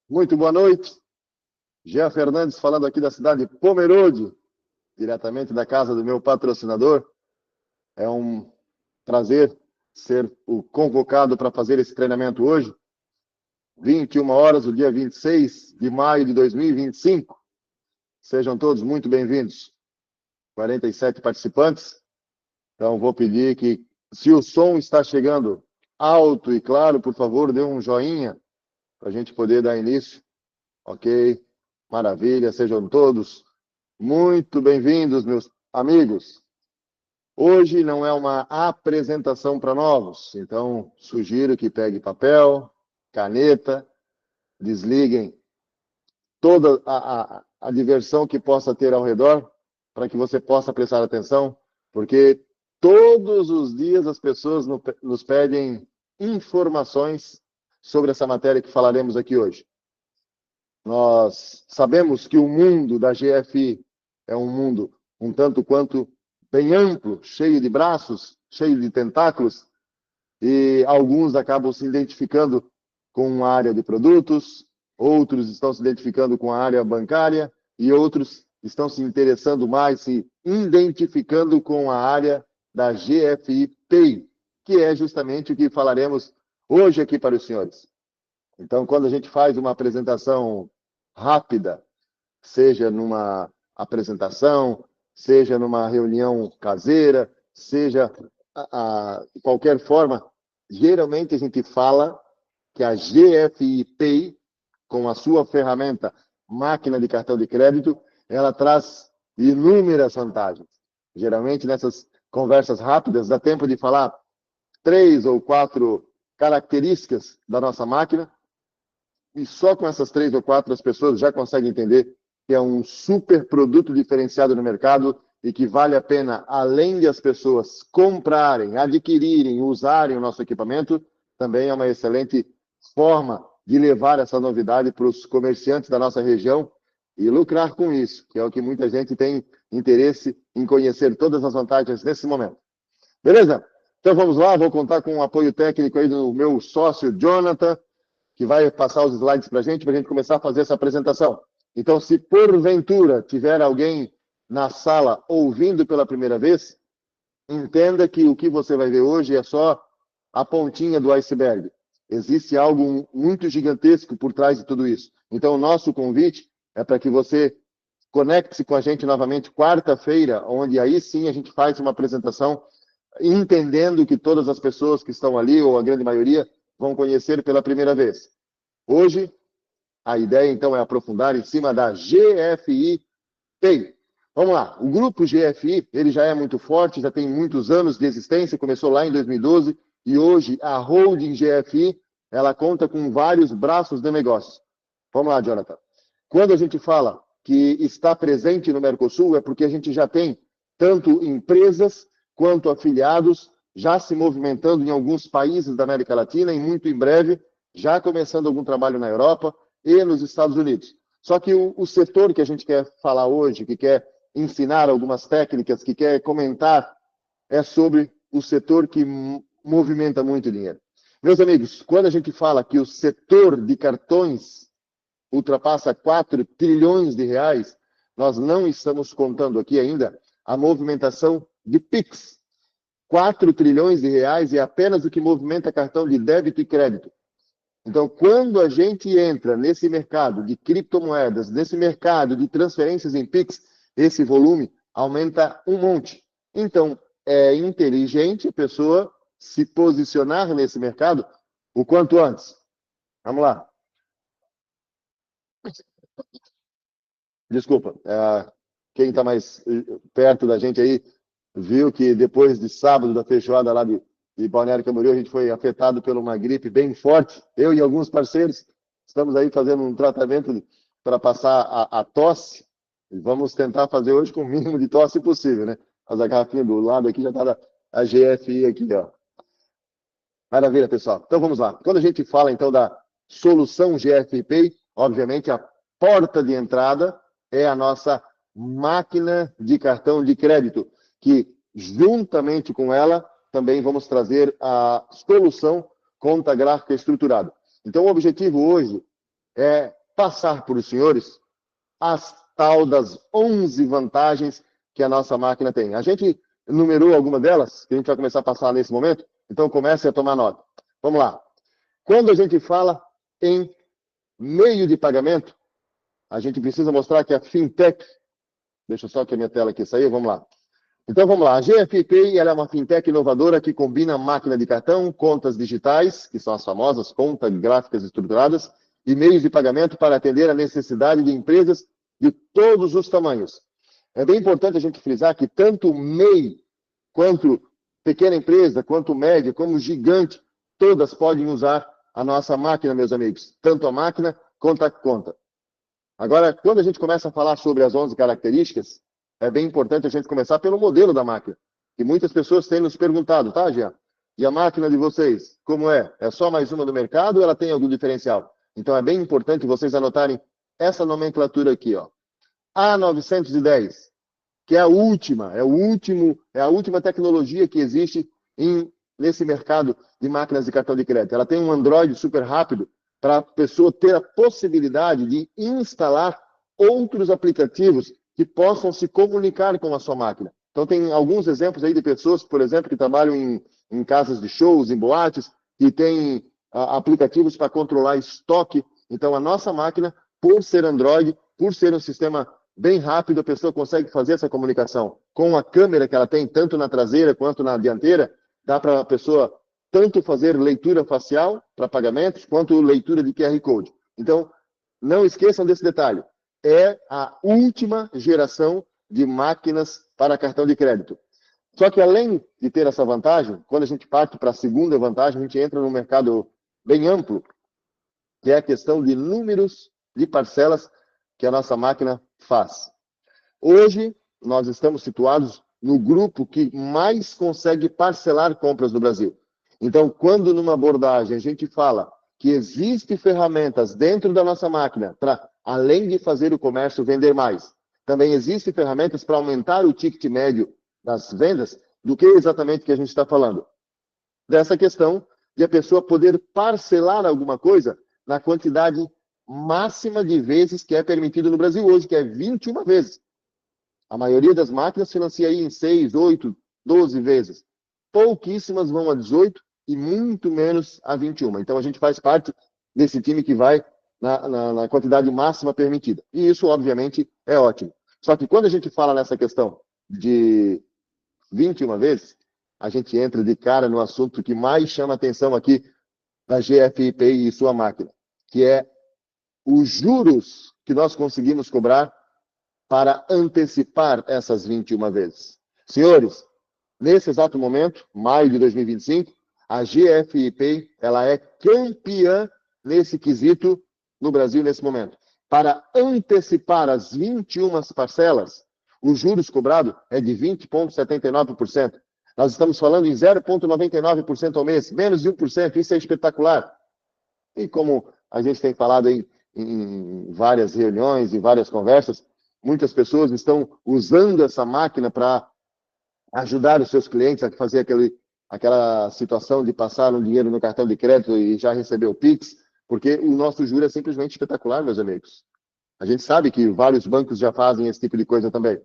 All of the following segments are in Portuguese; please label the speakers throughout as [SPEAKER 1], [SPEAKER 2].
[SPEAKER 1] Muito boa noite. Jean Fernandes falando aqui da cidade de Pomerode, diretamente da casa do meu patrocinador. É um prazer ser o convocado para fazer esse treinamento hoje. 21 horas, o dia 26 de maio de 2025. Sejam todos muito bem-vindos. 47 participantes. Então, vou pedir que, se o som está chegando alto e claro, por favor, dê um joinha para a gente poder dar início. Ok? Maravilha, sejam todos muito bem-vindos, meus amigos. Hoje não é uma apresentação para novos, então sugiro que pegue papel, caneta, desliguem toda a diversão que possa ter ao redor, para que você possa prestar atenção, porque todos os dias as pessoas nos pedem informações sobre essa matéria que falaremos aqui hoje. Nós sabemos que o mundo da GFI é um mundo um tanto quanto bem amplo, cheio de braços, cheio de tentáculos, e alguns acabam se identificando com a área de produtos, outros estão se identificando com a área bancária, e outros estão se interessando mais, se identificando com a área da GFI Pay, que é justamente o que falaremos hoje aqui para os senhores. Então, quando a gente faz uma apresentação rápida, seja numa apresentação, seja numa reunião caseira, seja de qualquer forma, geralmente a gente fala que a GFI Pay, com a sua ferramenta máquina de cartão de crédito, ela traz inúmeras vantagens. Geralmente, nessas conversas rápidas, dá tempo de falar 3 ou 4 características da nossa máquina, e só com essas 3 ou 4 as pessoas já conseguem entender que é um super produto diferenciado no mercado e que vale a pena, além de as pessoas comprarem, adquirirem, usarem o nosso equipamento, também é uma excelente forma de levar essa novidade para os comerciantes da nossa região e lucrar com isso, que é o que muita gente tem interesse em conhecer todas as vantagens nesse momento. Beleza? Então vamos lá, vou contar com o apoio técnico aí do meu sócio Jonathan, que vai passar os slides para a gente começar a fazer essa apresentação. Então, se porventura tiver alguém na sala ouvindo pela primeira vez, entenda que o que você vai ver hoje é só a pontinha do iceberg. Existe algo muito gigantesco por trás de tudo isso. Então, o nosso convite é para que você conecte-se com a gente novamente quarta-feira, onde aí sim a gente faz uma apresentação, entendendo que todas as pessoas que estão ali, ou a grande maioria, vão conhecer pela primeira vez. Hoje, a ideia, então, é aprofundar em cima da GFI Pay. Vamos lá. O grupo GFI, ele já é muito forte, já tem muitos anos de existência, começou lá em 2012, e hoje a holding GFI, ela conta com vários braços de negócio. Vamos lá, Jonathan. Quando a gente fala que está presente no Mercosul, é porque a gente já tem tanto empresas quanto afiliados já se movimentando em alguns países da América Latina e muito em breve já começando algum trabalho na Europa e nos Estados Unidos. Só que o setor que a gente quer falar hoje, que quer ensinar algumas técnicas, que quer comentar, é sobre o setor que movimenta muito dinheiro. Meus amigos, quando a gente fala que o setor de cartões ultrapassa 4 trilhões de reais, nós não estamos contando aqui ainda a movimentação de PIX. 4 trilhões de reais é apenas o que movimenta cartão de débito e crédito. Então, quando a gente entra nesse mercado de criptomoedas, nesse mercado de transferências em PIX, esse volume aumenta um monte. Então, é inteligente a pessoa se posicionar nesse mercado o quanto antes. Vamos lá. Desculpa. Quem está mais perto da gente aí viu que depois de sábado da feijoada lá de Balneário Camboriú, a gente foi afetado por uma gripe bem forte. Eu e alguns parceiros estamos aí fazendo um tratamento para passar a tosse. E vamos tentar fazer hoje com o mínimo de tosse possível, né? Mas a garrafinha do lado aqui já está a GFI aqui, ó. Maravilha, pessoal. Então vamos lá. Quando a gente fala então da solução GFI Pay, obviamente a porta de entrada é a nossa máquina de cartão de crédito, que juntamente com ela também vamos trazer a solução conta gráfica estruturada. Então o objetivo hoje passar para os senhores as tal das 11 vantagens que a nossa máquina tem. A gente numerou alguma delas, que a gente vai começar a passar nesse momento, então comece a tomar nota. Vamos lá. Quando a gente fala em meio de pagamento, a gente precisa mostrar que a fintech, deixa só que a minha tela aqui saiu, vamos lá. Então vamos lá, a GFI ela é uma fintech inovadora que combina máquina de cartão, contas digitais, que são as famosas contas gráficas estruturadas, e meios de pagamento para atender a necessidade de empresas de todos os tamanhos. É bem importante a gente frisar que tanto MEI, quanto pequena empresa, quanto média, como gigante, todas podem usar a nossa máquina, meus amigos. Tanto a máquina quanto a conta. Agora, quando a gente começa a falar sobre as 11 características, é bem importante a gente começar pelo modelo da máquina. E muitas pessoas têm nos perguntado, tá, Jean? E a máquina de vocês, como é? É só mais uma do mercado ou ela tem algum diferencial? Então é bem importante vocês anotarem essa nomenclatura aqui, ó. A910, que é a última, é a última tecnologia que existe nesse mercado de máquinas de cartão de crédito. Ela tem um Android super rápido para a pessoa ter a possibilidade de instalar outros aplicativos que possam se comunicar com a sua máquina. Então tem alguns exemplos aí de pessoas, por exemplo, que trabalham em casas de shows, em boates, que têm aplicativos para controlar estoque. Então a nossa máquina, por ser Android, por ser um sistema bem rápido, a pessoa consegue fazer essa comunicação. Com a câmera que ela tem, tanto na traseira quanto na dianteira, dá para a pessoa tanto fazer leitura facial para pagamentos, quanto leitura de QR Code. Então, não esqueçam desse detalhe. É a última geração de máquinas para cartão de crédito. Só que além de ter essa vantagem, quando a gente parte para a segunda vantagem, a gente entra num mercado bem amplo, que é a questão de números de parcelas que a nossa máquina faz. Hoje, nós estamos situados no grupo que mais consegue parcelar compras no Brasil. Então, quando numa abordagem a gente fala que existem ferramentas dentro da nossa máquina para, além de fazer o comércio vender mais, também existem ferramentas para aumentar o ticket médio das vendas, do que exatamente que a gente está falando? Dessa questão de a pessoa poder parcelar alguma coisa na quantidade máxima de vezes que é permitido no Brasil hoje, que é 21 vezes. A maioria das máquinas financia aí em 6, 8, 12 vezes. Pouquíssimas vão a 18 e muito menos a 21. Então a gente faz parte desse time que vai na quantidade máxima permitida. E isso, obviamente, é ótimo. Só que quando a gente fala nessa questão de 21 vezes, a gente entra de cara no assunto que mais chama atenção aqui da GFIP e sua máquina, que é os juros que nós conseguimos cobrar para antecipar essas 21 vezes. Senhores, nesse exato momento, maio de 2025, a GFIP ela é campeã nesse quesito no Brasil nesse momento. Para antecipar as 21 parcelas, os juros cobrados é de 20,79%. Nós estamos falando em 0,99% ao mês, menos de 1%, isso é espetacular. E como a gente tem falado em várias reuniões, em várias conversas, muitas pessoas estão usando essa máquina para ajudar os seus clientes a fazer aquela situação de passar um dinheiro no cartão de crédito e já receber o Pix, porque o nosso juro é simplesmente espetacular, meus amigos. A gente sabe que vários bancos já fazem esse tipo de coisa também,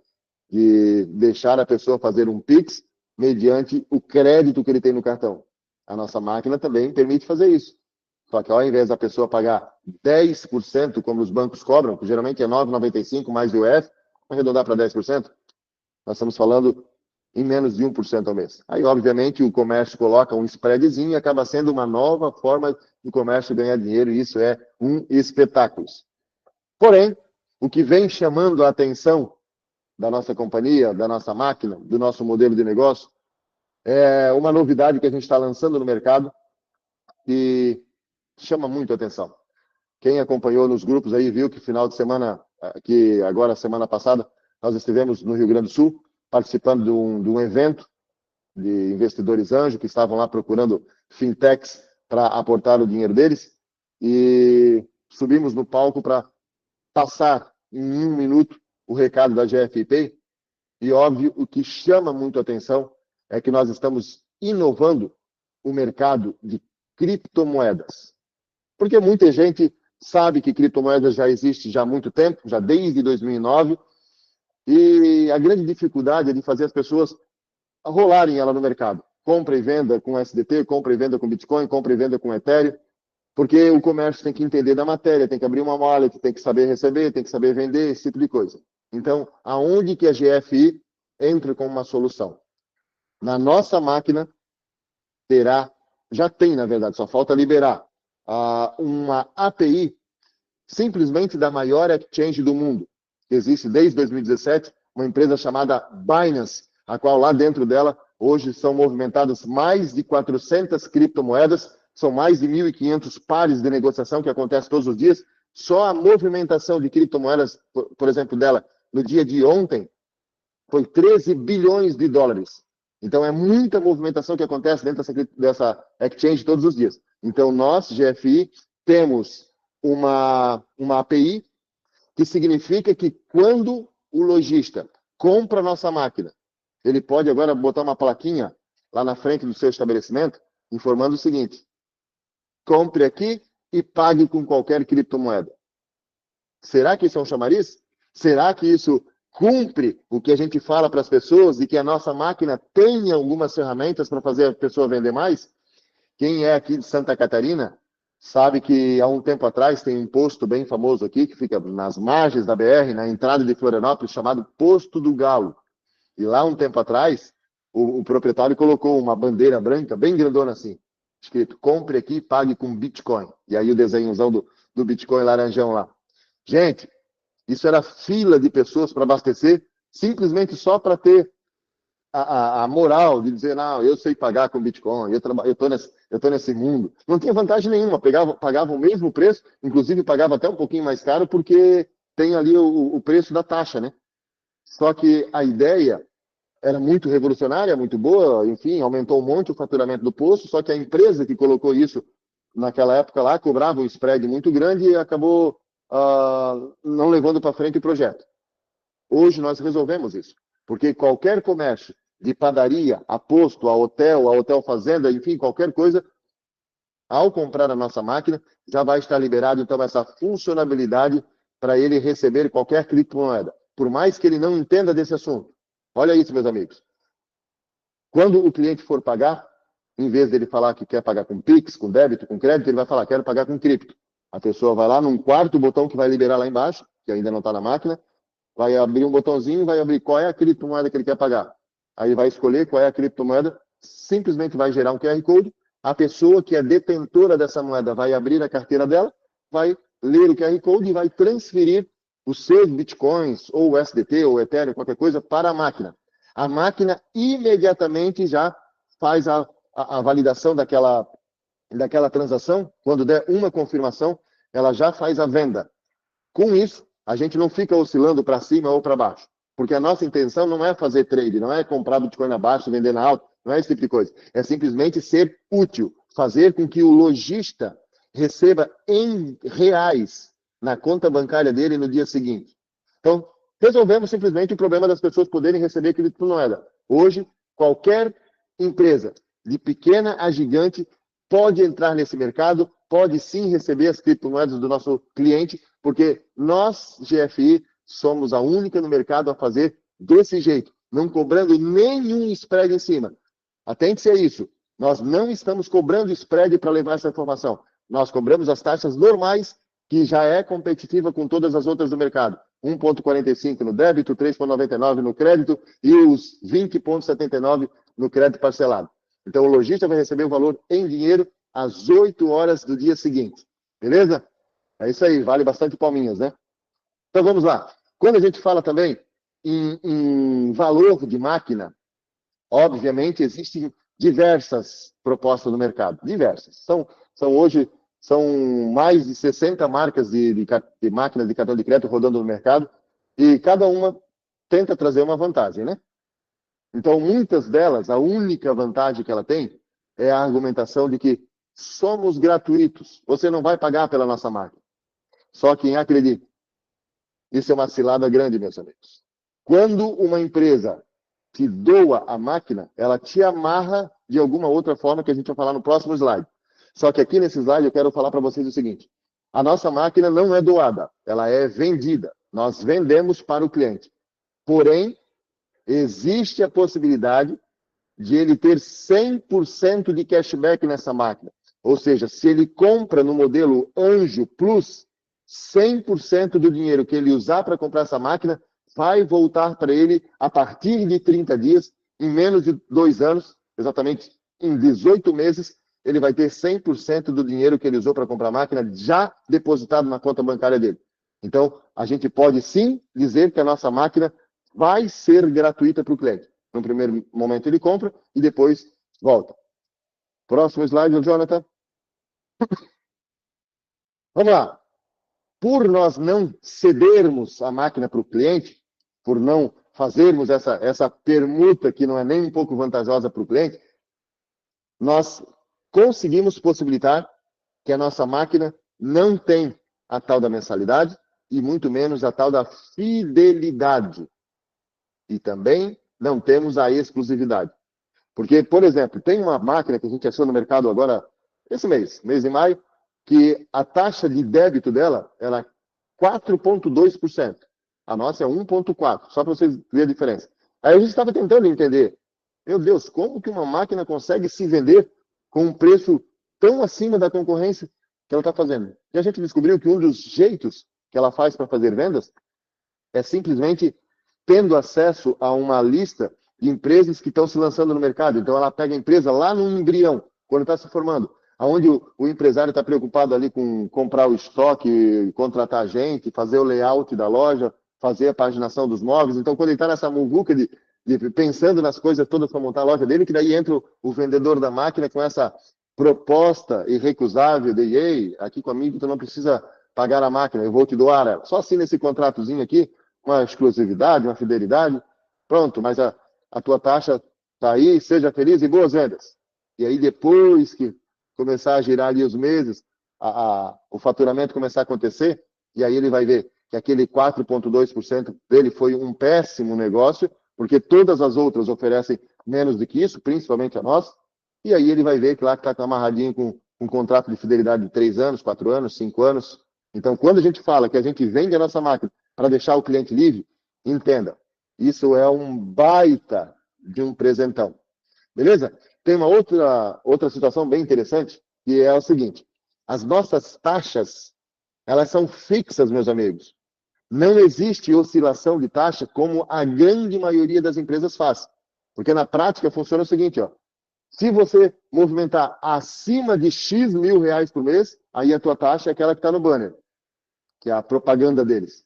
[SPEAKER 1] de deixar a pessoa fazer um Pix mediante o crédito que ele tem no cartão. A nossa máquina também permite fazer isso. Só que ao invés da pessoa pagar 10%, como os bancos cobram, que geralmente é 9,95 mais IOF, vamos arredondar para 10%, nós estamos falando em menos de 1% ao mês. Aí, obviamente, o comércio coloca um spreadzinho e acaba sendo uma nova forma do comércio ganhar dinheiro, e isso é um espetáculo. Porém, o que vem chamando a atenção da nossa companhia, da nossa máquina, do nosso modelo de negócio, é uma novidade que a gente está lançando no mercado que chama muito a atenção. Quem acompanhou nos grupos aí viu que final de semana, que agora semana passada, nós estivemos no Rio Grande do Sul, participando de um evento de investidores anjo que estavam lá procurando fintechs para aportar o dinheiro deles, e subimos no palco para passar em 1 minuto o recado da GFIP. E óbvio, o que chama muito a atenção é que nós estamos inovando o mercado de criptomoedas. Porque muita gente sabe que criptomoedas já existe já há muito tempo, já desde 2009, e a grande dificuldade é de fazer as pessoas rolarem ela no mercado. Compra e venda com SDT, compra e venda com Bitcoin, compra e venda com Ethereum, porque o comércio tem que entender da matéria, tem que abrir uma wallet, tem que saber receber, tem que saber vender, esse tipo de coisa. Então, aonde que a GFI entra com uma solução? Na nossa máquina terá, já tem na verdade, só falta liberar uma API simplesmente da maior exchange do mundo. Existe desde 2017 uma empresa chamada Binance, a qual lá dentro dela hoje são movimentadas mais de 400 criptomoedas, são mais de 1.500 pares de negociação que acontecem todos os dias. Só a movimentação de criptomoedas, por exemplo, dela no dia de ontem, foi 13 bilhões de dólares. Então, é muita movimentação que acontece dentro dessa exchange todos os dias. Então, nós, GFI, temos uma API que significa que quando o lojista compra a nossa máquina, ele pode agora botar uma plaquinha lá na frente do seu estabelecimento, informando o seguinte: compre aqui e pague com qualquer criptomoeda. Será que isso é um chamariz? Será que isso cumpre o que a gente fala para as pessoas e que a nossa máquina tenha algumas ferramentas para fazer a pessoa vender mais? Quem é aqui de Santa Catarina sabe que há um tempo atrás tem um posto bem famoso aqui, que fica nas margens da BR, na entrada de Florianópolis, chamado Posto do Galo. E lá um tempo atrás, o proprietário colocou uma bandeira branca, bem grandona assim, escrito: compre aqui e pague com Bitcoin. E aí o desenhozão do Bitcoin laranjão lá. Gente, isso era fila de pessoas para abastecer, simplesmente só para ter a moral de dizer: não, eu sei pagar com Bitcoin, eu tô nesse mundo. Não tinha vantagem nenhuma, pagava o mesmo preço, inclusive pagava até um pouquinho mais caro, porque tem ali o preço da taxa, né? Só que a ideia era muito revolucionária, muito boa, enfim, aumentou um monte o faturamento do posto, só que a empresa que colocou isso naquela época lá cobrava um spread muito grande e acabou não levando para frente o projeto. Hoje nós resolvemos isso, porque qualquer comércio, de padaria, a posto, a hotel fazenda, enfim, qualquer coisa, ao comprar a nossa máquina, já vai estar liberado, então, essa funcionalidade para ele receber qualquer criptomoeda, por mais que ele não entenda desse assunto. Olha isso, meus amigos. Quando o cliente for pagar, em vez dele falar que quer pagar com Pix, com débito, com crédito, ele vai falar: quero pagar com cripto. A pessoa vai lá num quarto botão que vai liberar lá embaixo, que ainda não está na máquina, vai abrir um botãozinho, vai abrir qual é a criptomoeda que ele quer pagar. Aí vai escolher qual é a criptomoeda, simplesmente vai gerar um QR Code, a pessoa que é detentora dessa moeda vai abrir a carteira dela, vai ler o QR Code e vai transferir os seus bitcoins, ou USDT, ou Ethereum, qualquer coisa, para a máquina. A máquina imediatamente já faz a validação daquela transação. Quando der uma confirmação, ela já faz a venda. Com isso, a gente não fica oscilando para cima ou para baixo, porque a nossa intenção não é fazer trade, não é comprar Bitcoin abaixo e vender na alta, não é esse tipo de coisa. É simplesmente ser útil, fazer com que o lojista receba em reais na conta bancária dele no dia seguinte. Então, resolvemos simplesmente o problema das pessoas poderem receber criptomoeda. Hoje, qualquer empresa, de pequena a gigante, pode entrar nesse mercado, pode sim receber as criptomoedas do nosso cliente, porque nós, GFI, somos a única no mercado a fazer desse jeito, não cobrando nenhum spread em cima. Atente-se a isso. Nós não estamos cobrando spread para levar essa informação. Nós cobramos as taxas normais, que já é competitiva com todas as outras do mercado. 1,45 no débito, 3,99 no crédito e os 20,79 no crédito parcelado. Então, o lojista vai receber o valor em dinheiro às 8 horas do dia seguinte. Beleza? É isso aí, vale bastante palminhas, né? Então, vamos lá. Quando a gente fala também em valor de máquina, obviamente, existem diversas propostas no mercado. Diversas. Hoje, são mais de 60 marcas de máquinas de cartão de crédito rodando no mercado e cada uma tenta trazer uma vantagem, né? Então, muitas delas, a única vantagem que ela tem é a argumentação de que somos gratuitos. Você não vai pagar pela nossa máquina. Só quem acredita. Isso é uma cilada grande, meus amigos. Quando uma empresa te doa a máquina, ela te amarra de alguma outra forma que a gente vai falar no próximo slide. Só que aqui nesse slide eu quero falar para vocês o seguinte: A nossa máquina não é doada, ela é vendida. Nós vendemos para o cliente. Porém, existe a possibilidade de ele ter 100% de cashback nessa máquina. Ou seja, se ele compra no modelo Anjo Plus, 100% do dinheiro que ele usar para comprar essa máquina vai voltar para ele a partir de 30 dias, em menos de 2 anos, exatamente em 18 meses, ele vai ter 100% do dinheiro que ele usou para comprar a máquina já depositado na conta bancária dele. Então, a gente pode sim dizer que a nossa máquina vai ser gratuita para o cliente. No primeiro momento ele compra e depois volta. Próximo slide, Jonathan. Vamos lá. Por nós não cedermos a máquina para o cliente, por não fazermos essa permuta que não é nem um pouco vantajosa para o cliente, nós conseguimos possibilitar que a nossa máquina não tem a tal da mensalidade e muito menos a tal da fidelidade. E também não temos a exclusividade. Porque, por exemplo, tem uma máquina que a gente achou no mercado agora, esse mês de maio, que a taxa de débito dela era 4,2%. A nossa é 1,4%, só para vocês verem a diferença. Aí a gente estava tentando entender, meu Deus, como que uma máquina consegue se vender com um preço tão acima da concorrência que ela está fazendo? E a gente descobriu que um dos jeitos que ela faz para fazer vendas é simplesmente tendo acesso a uma lista de empresas que estão se lançando no mercado. Então, ela pega a empresa lá no embrião, quando está se formando, onde o empresário está preocupado ali com comprar o estoque, contratar gente, fazer o layout da loja, fazer a paginação dos móveis. Então, quando ele está nessa muvuca de pensando nas coisas todas para montar a loja dele, que daí entra o vendedor da máquina com essa proposta irrecusável de, ei, aqui comigo tu não precisa pagar a máquina, eu vou te doar ela. Só assina esse contratozinho aqui, uma exclusividade, uma fidelidade, pronto, mas a tua taxa está aí, seja feliz e boas vendas. E aí depois que começar a girar ali os meses, o faturamento começar a acontecer, e aí ele vai ver que aquele 4,2% dele foi um péssimo negócio, porque todas as outras oferecem menos do que isso, principalmente a nossa, e aí ele vai ver que lá está amarradinho com um contrato de fidelidade de 3 anos, 4 anos, 5 anos. Então, quando a gente fala que a gente vende a nossa máquina para deixar o cliente livre, entenda, isso é um baita de um presentão. Beleza? Tem uma outra situação bem interessante, que é o seguinte, as nossas taxas, elas são fixas, meus amigos. Não existe oscilação de taxa como a grande maioria das empresas faz. Porque na prática funciona o seguinte, ó, se você movimentar acima de X mil reais por mês, aí a tua taxa é aquela que está no banner, que é a propaganda deles.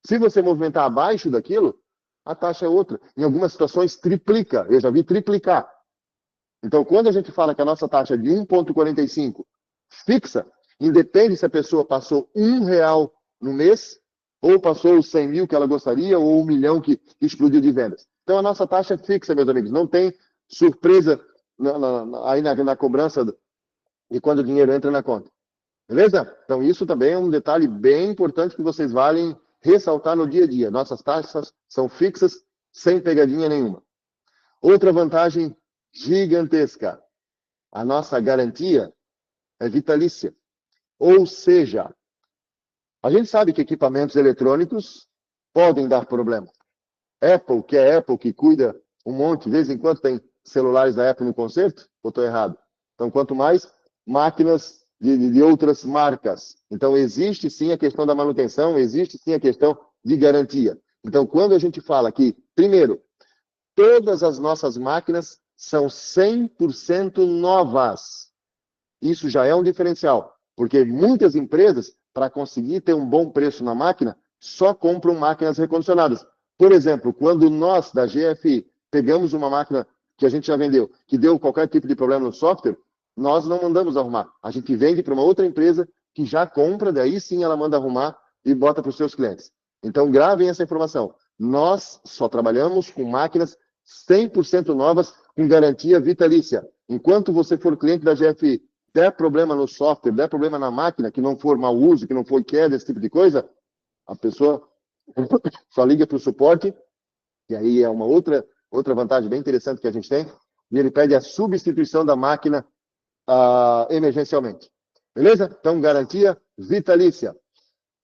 [SPEAKER 1] Se você movimentar abaixo daquilo, a taxa é outra. Em algumas situações, triplica. Eu já vi triplicar. Então, quando a gente fala que a nossa taxa é de 1,45 fixa, independe se a pessoa passou R$ 1 no mês, ou passou os 100 mil que ela gostaria, ou 1 milhão que explodiu de vendas. Então, a nossa taxa é fixa, meus amigos. Não tem surpresa aí na cobrança de quando o dinheiro entra na conta. Beleza? Então, isso também é um detalhe bem importante que vocês valem ressaltar no dia a dia. Nossas taxas são fixas, sem pegadinha nenhuma. Outra vantagem gigantesca. A nossa garantia é vitalícia. Ou seja, a gente sabe que equipamentos eletrônicos podem dar problema. Apple, que é Apple, que cuida um monte, de vez em quando tem celulares da Apple no conserto, ou estou errado? Então, quanto mais máquinas de outras marcas. Então, existe sim a questão da manutenção, existe sim a questão de garantia. Então, quando a gente fala que, primeiro, todas as nossas máquinas são 100% novas. Isso já é um diferencial, porque muitas empresas, para conseguir ter um bom preço na máquina, só compram máquinas recondicionadas. Por exemplo, quando nós, da GFI, pegamos uma máquina que a gente já vendeu, que deu qualquer tipo de problema no software, nós não mandamos arrumar. A gente vende para uma outra empresa que já compra, daí sim ela manda arrumar e bota para os seus clientes. Então, gravem essa informação. Nós só trabalhamos com máquinas 100% novas, com garantia vitalícia. Enquanto você for cliente da GFI, der problema no software, der problema na máquina, que não for mau uso, que não for queda, esse tipo de coisa, a pessoa só liga para o suporte, e aí é uma outra vantagem bem interessante que a gente tem, e ele pede a substituição da máquina emergencialmente. Beleza? Então, garantia vitalícia.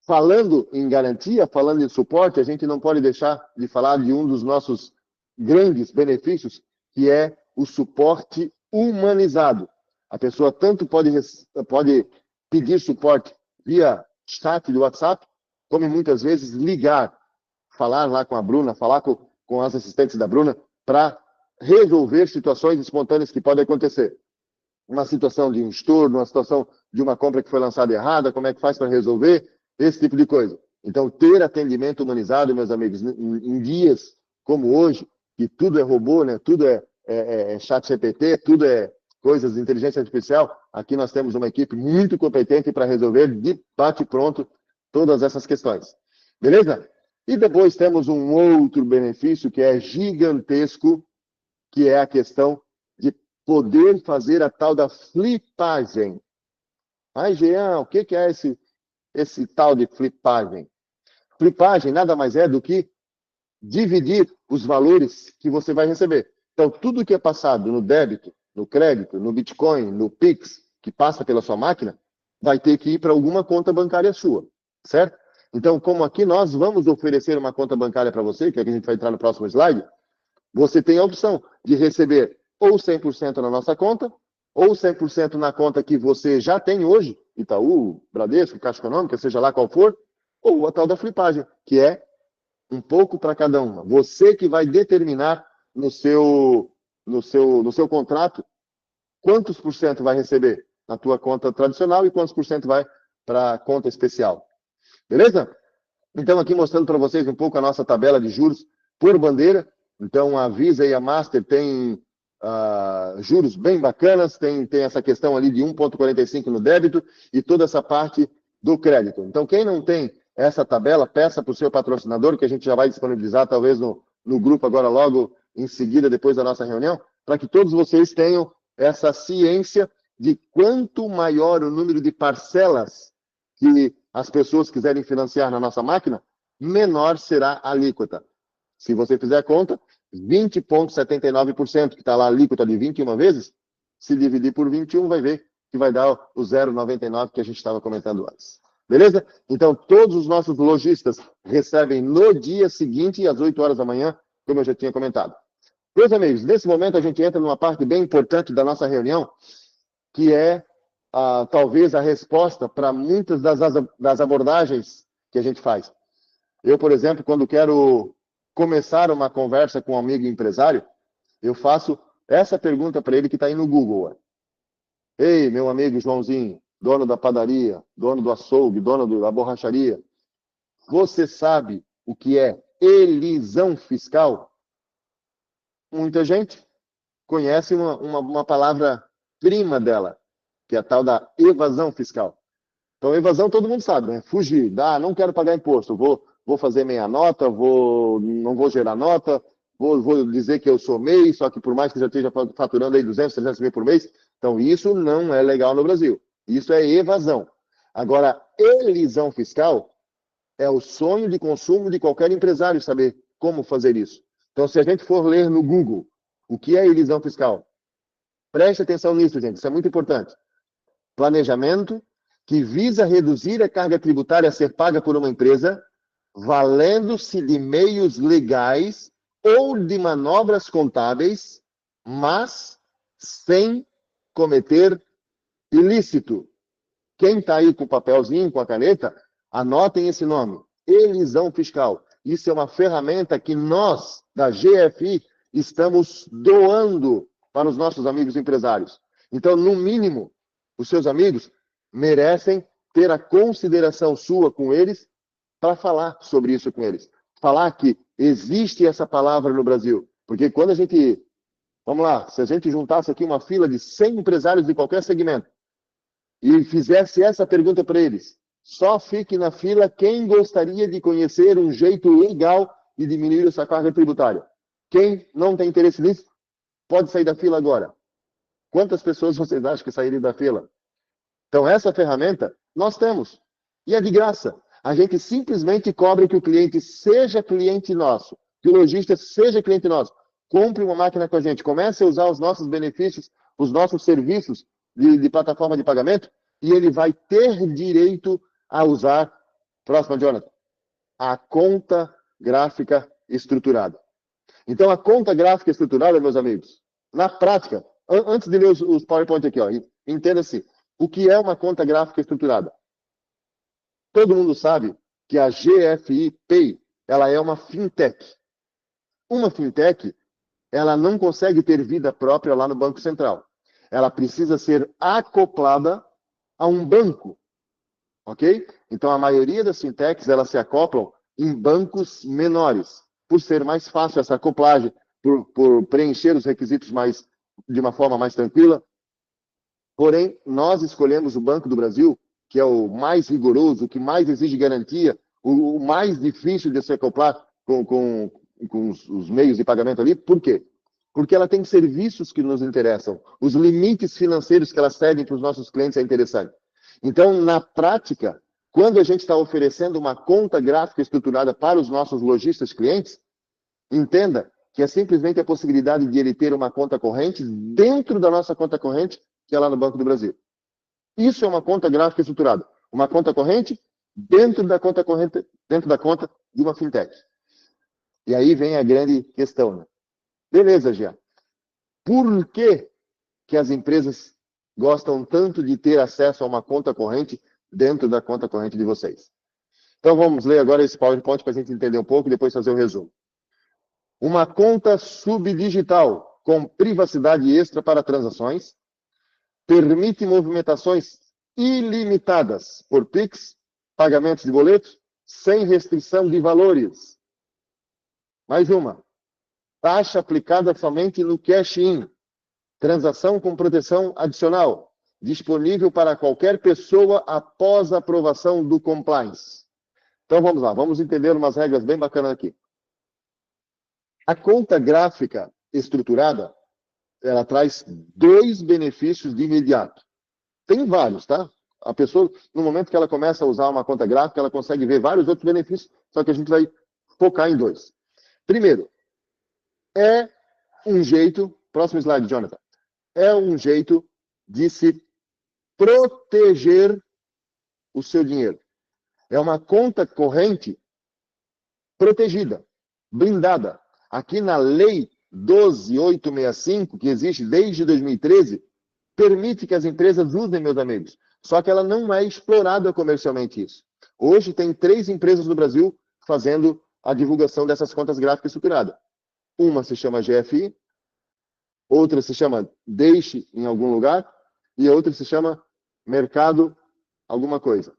[SPEAKER 1] Falando em garantia, falando em suporte, a gente não pode deixar de falar de um dos nossos grandes benefícios, que é o suporte humanizado. A pessoa tanto pode pedir suporte via chat do WhatsApp, como muitas vezes ligar, falar lá com a Bruna, falar com as assistentes da Bruna, para resolver situações espontâneas que podem acontecer. Uma situação de um estorno, uma situação de uma compra que foi lançada errada, como é que faz para resolver, esse tipo de coisa. Então, ter atendimento humanizado, meus amigos, em dias como hoje, que tudo é robô, né? Tudo é chat GPT, tudo é coisas de inteligência artificial, aqui nós temos uma equipe muito competente para resolver de bate-pronto todas essas questões. Beleza? E depois temos um outro benefício que é gigantesco, que é a questão de poder fazer a tal da flipagem. Ai, Jean, o que é esse tal de flipagem? Flipagem nada mais é do que dividir os valores que você vai receber. Então, tudo que é passado no débito, no crédito, no Bitcoin, no Pix, que passa pela sua máquina, vai ter que ir para alguma conta bancária sua, certo? Então, como aqui nós vamos oferecer uma conta bancária para você, que é que a gente vai entrar no próximo slide, você tem a opção de receber ou 100% na nossa conta, ou 100% na conta que você já tem hoje, Itaú, Bradesco, Caixa Econômica, seja lá qual for, ou a tal da flipagem, que é um pouco para cada uma. Você que vai determinar no seu contrato quantos por cento vai receber na tua conta tradicional e quantos por cento vai para a conta especial. Beleza? Então, aqui mostrando para vocês um pouco a nossa tabela de juros por bandeira. Então, a Visa e a Master têm juros bem bacanas, tem essa questão ali de 1,45 no débito e toda essa parte do crédito. Então, quem não tem essa tabela, peça para o seu patrocinador, que a gente já vai disponibilizar talvez no grupo agora logo em seguida, depois da nossa reunião, para que todos vocês tenham essa ciência de quanto maior o número de parcelas que as pessoas quiserem financiar na nossa máquina, menor será a alíquota. Se você fizer a conta, 20,79%, que está lá a alíquota de 21 vezes, se dividir por 21, vai ver que vai dar o 0,99 que a gente estava comentando antes. Beleza? Então, todos os nossos lojistas recebem no dia seguinte, às 8 horas da manhã, como eu já tinha comentado. Meus amigos, nesse momento a gente entra numa parte bem importante da nossa reunião, que é talvez a resposta para muitas das abordagens que a gente faz. Eu, por exemplo, quando quero começar uma conversa com um amigo empresário, eu faço essa pergunta para ele que está aí no Google. Ei, meu amigo Joãozinho, dono da padaria, dono do açougue, dono da borracharia, você sabe o que é elisão fiscal? Muita gente conhece uma palavra prima dela, que é a tal da evasão fiscal. Então, evasão todo mundo sabe, né? Fugir, não quero pagar imposto, vou fazer meia nota, não vou gerar nota, vou dizer que eu sou MEI, só que por mais que já esteja faturando aí 200, 300 mil por mês, então isso não é legal no Brasil. Isso é evasão. Agora, elisão fiscal é o sonho de consumo de qualquer empresário saber como fazer isso. Então, se a gente for ler no Google o que é elisão fiscal, preste atenção nisso, gente, isso é muito importante. Planejamento que visa reduzir a carga tributária a ser paga por uma empresa, valendo-se de meios legais ou de manobras contábeis, mas sem cometer ilícito. Quem está aí com o papelzinho, com a caneta, anotem esse nome, elisão fiscal. Isso é uma ferramenta que nós, da GFI, estamos doando para os nossos amigos empresários. Então, no mínimo, os seus amigos merecem ter a consideração sua com eles para falar sobre isso com eles. Falar que existe essa palavra no Brasil. Porque quando a gente... Vamos lá, se a gente juntasse aqui uma fila de 100 empresários de qualquer segmento e fizesse essa pergunta para eles, só fique na fila quem gostaria de conhecer um jeito legal de diminuir essa carga tributária. Quem não tem interesse nisso, pode sair da fila agora. Quantas pessoas vocês acham que sairiam da fila? Então, essa ferramenta nós temos. E é de graça. A gente simplesmente cobra que o cliente seja cliente nosso, que o lojista seja cliente nosso. Compre uma máquina com a gente, comece a usar os nossos benefícios, os nossos serviços de plataforma de pagamento, e ele vai ter direito a usar, próxima, Jonathan, a conta gráfica estruturada. Então, a conta gráfica estruturada, meus amigos, na prática, antes de ler os PowerPoint aqui, ó, entenda-se, o que é uma conta gráfica estruturada? Todo mundo sabe que a GFI Pay, ela é uma fintech. Uma fintech, ela não consegue ter vida própria lá no Banco Central. Ela precisa ser acoplada a um banco, ok? Então, a maioria das fintechs, elas se acoplam em bancos menores, por ser mais fácil essa acoplagem, por preencher os requisitos de uma forma mais tranquila. Porém, nós escolhemos o Banco do Brasil, que é o mais rigoroso, o que mais exige garantia, o mais difícil de se acoplar com os meios de pagamento ali. Por quê? Porque ela tem serviços que nos interessam. Os limites financeiros que ela cede para os nossos clientes é interessante. Então, na prática, quando a gente está oferecendo uma conta gráfica estruturada para os nossos lojistas clientes, entenda que é simplesmente a possibilidade de ele ter uma conta corrente dentro da nossa conta corrente, que é lá no Banco do Brasil. Isso é uma conta gráfica estruturada. Uma conta corrente dentro da conta corrente, dentro da conta de uma fintech. E aí vem a grande questão, né? Beleza, Gia. Por que as empresas gostam tanto de ter acesso a uma conta corrente dentro da conta corrente de vocês? Então vamos ler agora esse PowerPoint para a gente entender um pouco e depois fazer o resumo. Uma conta subdigital com privacidade extra para transações permite movimentações ilimitadas por Pix, pagamentos de boletos, sem restrição de valores. Mais uma. Taxa aplicada somente no cash-in. Transação com proteção adicional. Disponível para qualquer pessoa após a aprovação do compliance. Então vamos lá, vamos entender umas regras bem bacanas aqui. A conta gráfica estruturada, ela traz 2 benefícios de imediato. Tem vários, tá? A pessoa, no momento que ela começa a usar uma conta gráfica, ela consegue ver vários outros benefícios, só que a gente vai focar em 2. Primeiro, é um jeito, próximo slide, Jonathan, é um jeito de se proteger o seu dinheiro. É uma conta corrente protegida, blindada. Aqui na Lei 12.865, que existe desde 2013, permite que as empresas usem, meus amigos. Só que ela não é explorada comercialmente isso. Hoje tem 3 empresas no Brasil fazendo a divulgação dessas contas gráficas estruturadas. Uma se chama GFI, outra se chama Deixe em algum lugar, e outra se chama Mercado alguma coisa.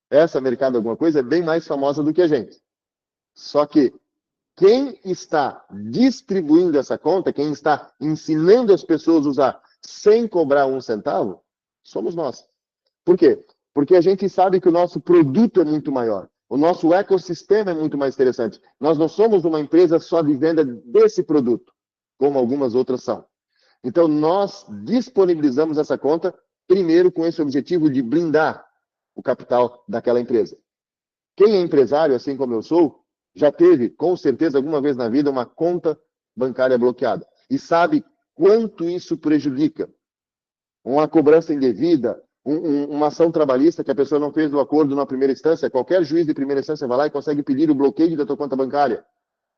[SPEAKER 1] Essa Mercado alguma coisa é bem mais famosa do que a gente. Só que quem está distribuindo essa conta, quem está ensinando as pessoas a usar sem cobrar 1 centavo, somos nós. Por quê? Porque a gente sabe que o nosso produto é muito maior. O nosso ecossistema é muito mais interessante. Nós não somos uma empresa só de venda desse produto, como algumas outras são. Então, nós disponibilizamos essa conta, primeiro com esse objetivo de blindar o capital daquela empresa. Quem é empresário, assim como eu sou, já teve, com certeza, alguma vez na vida, uma conta bancária bloqueada. E sabe quanto isso prejudica. Uma cobrança indevida, uma ação trabalhista que a pessoa não fez o acordo na primeira instância, qualquer juiz de primeira instância vai lá e consegue pedir o bloqueio da tua conta bancária.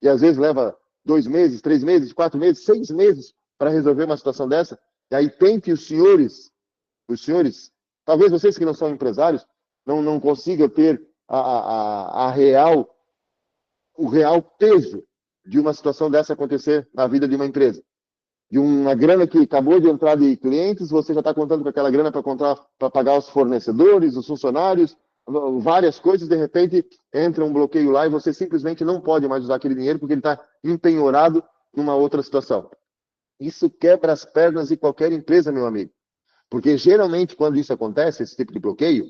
[SPEAKER 1] E às vezes leva 2 meses, 3 meses, 4 meses, 6 meses para resolver uma situação dessa. E aí tente os senhores, talvez vocês que não são empresários, não consigam ter o real peso de uma situação dessa acontecer na vida de uma empresa. De uma grana que acabou de entrar de clientes, você já está contando com aquela grana para pagar os fornecedores, os funcionários, várias coisas, de repente entra um bloqueio lá e você simplesmente não pode mais usar aquele dinheiro porque ele está empenhorado numa outra situação. Isso quebra as pernas de qualquer empresa, meu amigo. Porque geralmente quando isso acontece, esse tipo de bloqueio,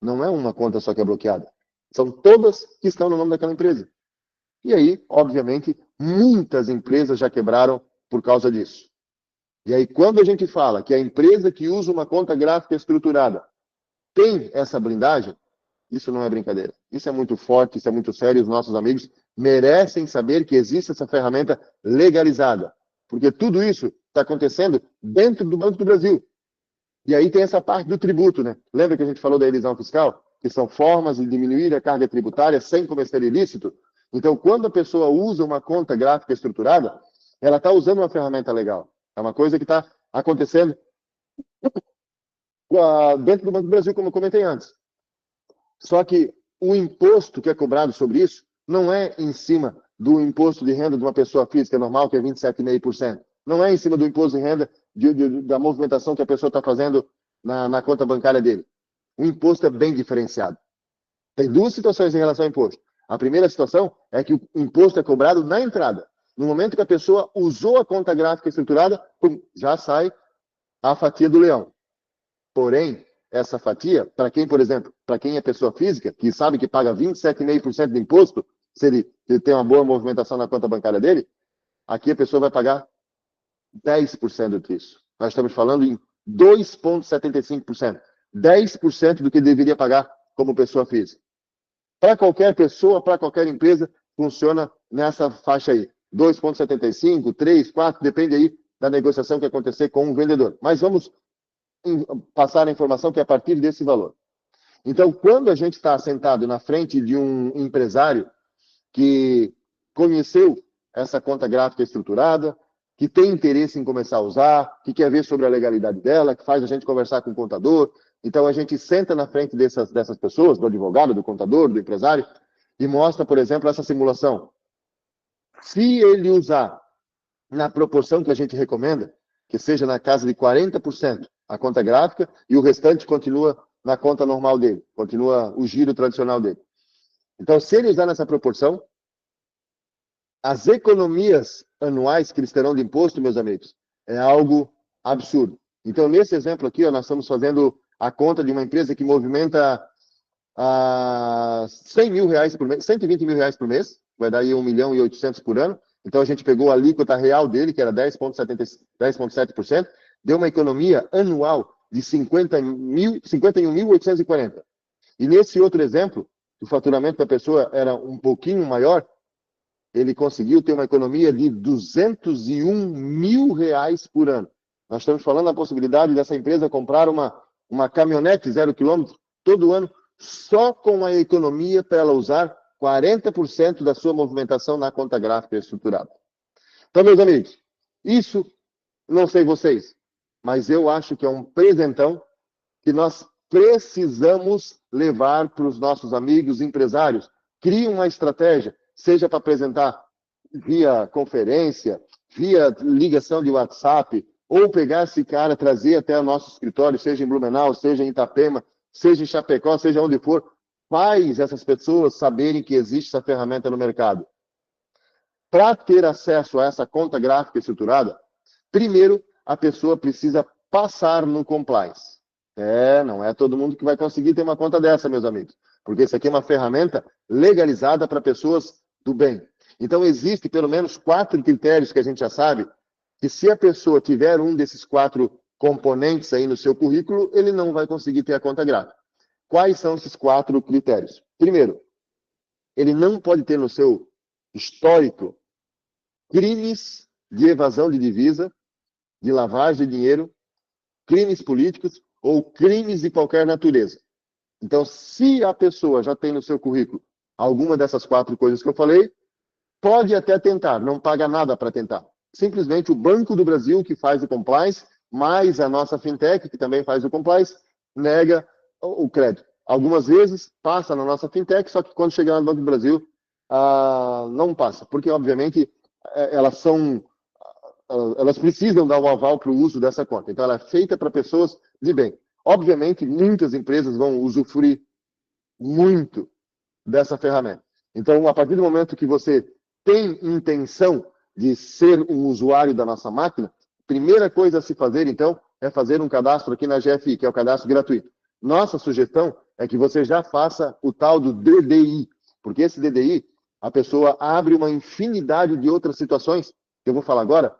[SPEAKER 1] não é uma conta só que é bloqueada. São todas que estão no nome daquela empresa. E aí, obviamente, muitas empresas já quebraram por causa disso. E aí, quando a gente fala que a empresa que usa uma conta gráfica estruturada tem essa blindagem, isso não é brincadeira. Isso é muito forte, isso é muito sério. Os nossos amigos merecem saber que existe essa ferramenta legalizada. Porque tudo isso está acontecendo dentro do Banco do Brasil. E aí tem essa parte do tributo, né? Lembra que a gente falou da elisão fiscal? Que são formas de diminuir a carga tributária sem cometer ilícito? Então, quando a pessoa usa uma conta gráfica estruturada, ela está usando uma ferramenta legal. É uma coisa que está acontecendo dentro do Banco do Brasil, como eu comentei antes. Só que o imposto que é cobrado sobre isso não é em cima do imposto de renda de uma pessoa física normal, que é 27,5%. Não é em cima do imposto de renda da movimentação que a pessoa está fazendo na conta bancária dele. O imposto é bem diferenciado. Tem duas situações em relação ao imposto. A primeira situação é que o imposto é cobrado na entrada. No momento que a pessoa usou a conta gráfica estruturada, já sai a fatia do leão. Porém, essa fatia, para quem, por exemplo, para quem é pessoa física, que sabe que paga 27,5% de imposto, se ele tem uma boa movimentação na conta bancária dele, aqui a pessoa vai pagar 10% disso. Nós estamos falando em 2,75%. 10% do que deveria pagar como pessoa física. Para qualquer pessoa, para qualquer empresa, funciona nessa faixa aí. 2,75, 3, 4, depende aí da negociação que acontecer com o vendedor. Mas vamos passar a informação que é a partir desse valor. Então, quando a gente está sentado na frente de um empresário que conheceu essa conta gráfica estruturada, que tem interesse em começar a usar, que quer ver sobre a legalidade dela, que faz a gente conversar com o contador, então a gente senta na frente dessas pessoas, do advogado, do contador, do empresário, e mostra, por exemplo, essa simulação. Se ele usar na proporção que a gente recomenda, que seja na casa de 40% a conta gráfica, e o restante continua na conta normal dele, continua o giro tradicional dele. Então, se ele usar nessa proporção, as economias anuais que eles terão de imposto, meus amigos, é algo absurdo. Então, nesse exemplo aqui, nós estamos fazendo a conta de uma empresa que movimenta 100 mil reais por mês, 120 mil reais por mês, vai dar aí 1.800.000 por ano. Então, a gente pegou a alíquota real dele, que era 10,7%, deu uma economia anual de 51.840. E nesse outro exemplo, o faturamento da pessoa era um pouquinho maior, ele conseguiu ter uma economia de 201 mil reais por ano. Nós estamos falando da possibilidade dessa empresa comprar uma caminhonete 0 quilômetro todo ano, só com a economia para ela usar 40% da sua movimentação na conta gráfica estruturada. Então, meus amigos, isso, não sei vocês, mas eu acho que é um presentão que nós precisamos levar para os nossos amigos empresários. Crie uma estratégia, seja para apresentar via conferência, via ligação de WhatsApp, ou pegar esse cara, trazer até o nosso escritório, seja em Blumenau, seja em Itapema, seja em Chapecó, seja onde for, faz essas pessoas saberem que existe essa ferramenta no mercado. Para ter acesso a essa conta gráfica estruturada, primeiro, a pessoa precisa passar no compliance. Não é todo mundo que vai conseguir ter uma conta dessa, meus amigos, porque isso aqui é uma ferramenta legalizada para pessoas do bem. Então, existe pelo menos 4 critérios que a gente já sabe, que se a pessoa tiver um desses 4 componentes aí no seu currículo, ele não vai conseguir ter a conta gráfica. Quais são esses 4 critérios? Primeiro, ele não pode ter no seu histórico crimes de evasão de divisa, de lavagem de dinheiro, crimes políticos ou crimes de qualquer natureza. Então, se a pessoa já tem no seu currículo alguma dessas 4 coisas que eu falei, pode até tentar, não paga nada para tentar. Simplesmente o Banco do Brasil, que faz o compliance, mais a nossa fintech, que também faz o compliance, nega o crédito. Algumas vezes passa na nossa fintech, só que quando chegar no Banco do Brasil, não passa, porque obviamente elas precisam dar um aval para o uso dessa conta. Então ela é feita para pessoas de bem. Obviamente, muitas empresas vão usufruir muito dessa ferramenta. Então, a partir do momento que você tem intenção de ser um usuário da nossa máquina, primeira coisa a se fazer, então, é fazer um cadastro aqui na GFI, que é o cadastro gratuito. Nossa sugestão é que você já faça o tal do DDI, porque esse DDI, a pessoa abre uma infinidade de outras situações, que eu vou falar agora.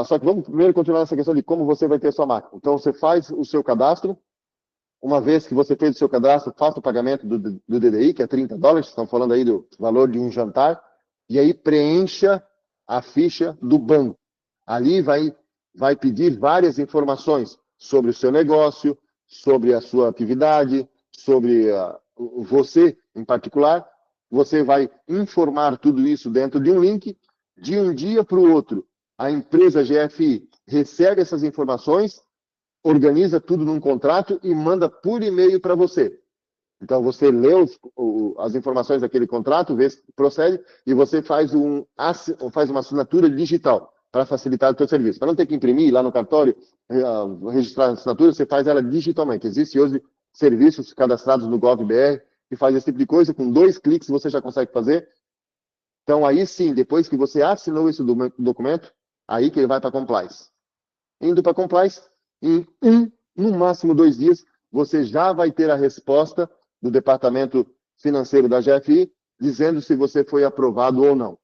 [SPEAKER 1] Só que vamos primeiro continuar nessa questão de como você vai ter a sua máquina. Então, você faz o seu cadastro. Uma vez que você fez o seu cadastro, faça o pagamento do DDI, que é $30. Estamos falando aí do valor de um jantar. E aí preencha a ficha do banco. Ali vai pedir várias informações sobre o seu negócio, sobre a sua atividade, sobre você em particular. Você vai informar tudo isso dentro de um link. De um dia para o outro, a empresa GFI recebe essas informações, organiza tudo num contrato e manda por e-mail para você. Então, você lê as informações daquele contrato, vê se procede, e você faz uma assinatura digital para facilitar o seu serviço. Para não ter que imprimir lá no cartório, registrar a assinatura, você faz ela digitalmente. Existem hoje serviços cadastrados no GovBR que faz esse tipo de coisa, com 2 cliques você já consegue fazer. Então, aí sim, depois que você assinou esse documento, aí que ele vai para compliance. Indo para compliance, em no máximo 2 dias, você já vai ter a resposta do departamento financeiro da GFI, dizendo se você foi aprovado ou não.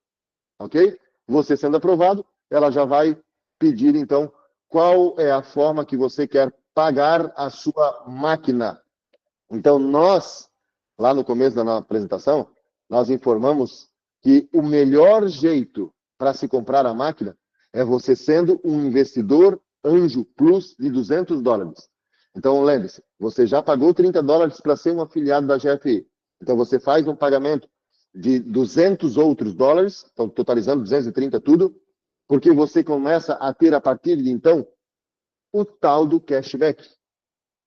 [SPEAKER 1] Ok? Você sendo aprovado, ela já vai pedir, então, qual é a forma que você quer pagar a sua máquina. Então, nós, lá no começo da nossa apresentação, nós informamos que o melhor jeito para se comprar a máquina é você sendo um investidor Anjo Plus de $200. Então, lembre-se, você já pagou $30 para ser um afiliado da GFI. Então, você faz um pagamento de 200 outros dólares, então, totalizando 230 tudo, porque você começa a ter, a partir de então, o tal do cashback.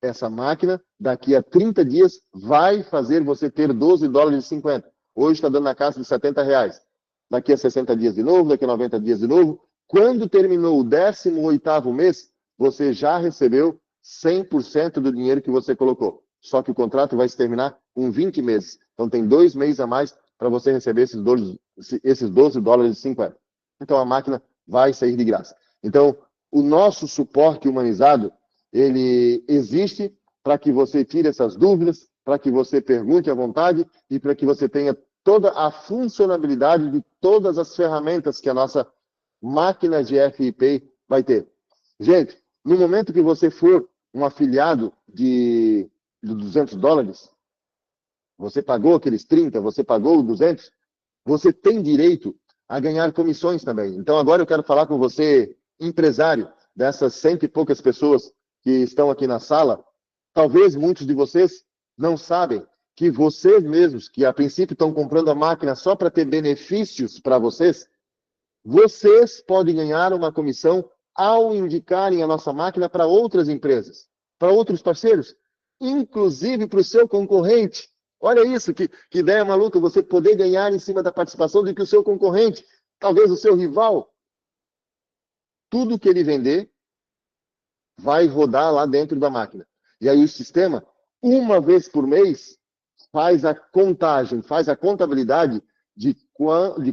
[SPEAKER 1] Essa máquina, daqui a 30 dias, vai fazer você ter $12,50. Hoje está dando na casa de R$70. Daqui a 60 dias de novo, daqui a 90 dias de novo. Quando terminou o 18º mês, você já recebeu 100% do dinheiro que você colocou. Só que o contrato vai se terminar com 20 meses. Então tem 2 meses a mais para você receber esses $12,50. Então a máquina vai sair de graça. Então, o nosso suporte humanizado, ele existe para que você tire essas dúvidas, para que você pergunte à vontade e para que você tenha toda a funcionalidade de todas as ferramentas que a nossa máquina de FIP vai ter. Gente, no momento que você for um afiliado de $200, você pagou aqueles 30, você pagou 200, você tem direito a ganhar comissões também. Então agora eu quero falar com você, empresário, dessas 100 e poucas pessoas que estão aqui na sala. Talvez muitos de vocês não sabem que vocês mesmos, que a princípio estão comprando a máquina só para ter benefícios para vocês podem ganhar uma comissão ao indicarem a nossa máquina para outras empresas, para outros parceiros, inclusive para o seu concorrente. Olha isso, que ideia maluca, você poder ganhar em cima da participação de que o seu concorrente, talvez o seu rival, tudo que ele vender vai rodar lá dentro da máquina. E aí o sistema, uma vez por mês, faz a contagem, faz a contabilidade de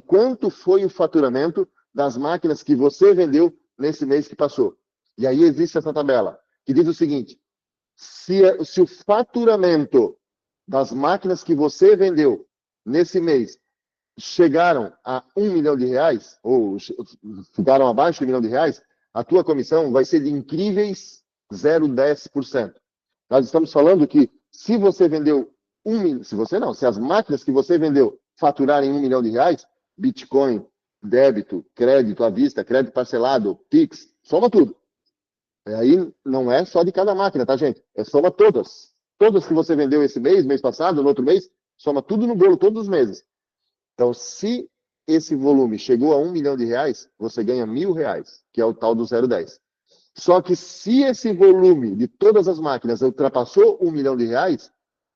[SPEAKER 1] quanto foi o faturamento das máquinas que você vendeu nesse mês que passou. E aí existe essa tabela, que diz o seguinte: se o faturamento das máquinas que você vendeu nesse mês chegaram a R$1 milhão, ou ficaram abaixo de R$1 milhão, a tua comissão vai ser de incríveis 0,10%. Nós estamos falando que se você vendeu se as máquinas que você vendeu faturarem R$1 milhão, Bitcoin, débito, crédito à vista, crédito parcelado, Pix, soma tudo. Aí não é só de cada máquina, tá, gente? É soma todas. Todas que você vendeu esse mês passado, no outro mês, soma tudo no bolo, todos os meses. Então, se esse volume chegou a R$1 milhão, você ganha R$1.000, que é o tal do 0,10. Só que se esse volume de todas as máquinas ultrapassou R$1 milhão,